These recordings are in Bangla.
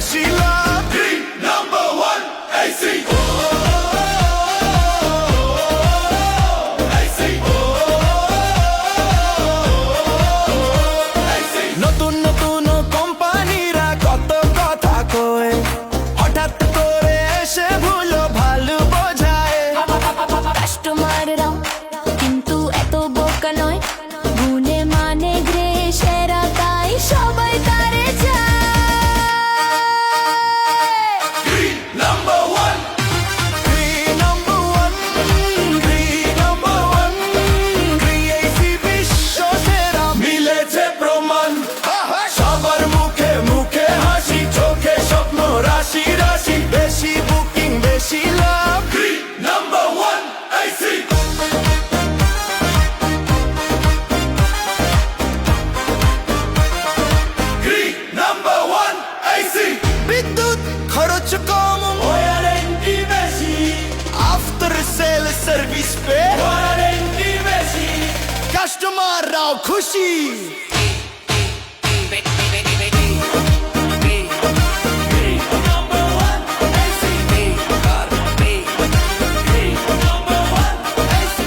বেশি লাভ। Green number one AC AC AC নতুন নতুন কোম্পানিরা কত কথা কয়, হঠাৎ করে এসে ভুলো ভালো বোঝায়। কাস্টমাররাও কিন্তু এত বোকা নয়, গুণে মানে গ্রে সেরা তাই সবাই তারে চায়। Green number one Green number one, Green number one, GreenAC বিশ্ব সেরা। মিলেছে প্রমাণ সবার মুখে মুখে হাসি, চোখে স্বপ্ন রাশি রাশি, বেশি বুকিং বেশি লাভ। Green number one AC Green number one AC বিদ্যুৎ খরচ কম, ওয়ারেন্টি বেশি after sale service pay, warranty বেশি কাস্টমাররাও খুশি। Green number one AC Green number one AC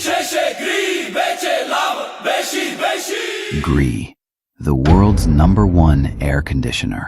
শেষে গ্রিন বেচে লাভ বেশি বেশি Gree, the world's #1 air conditioner.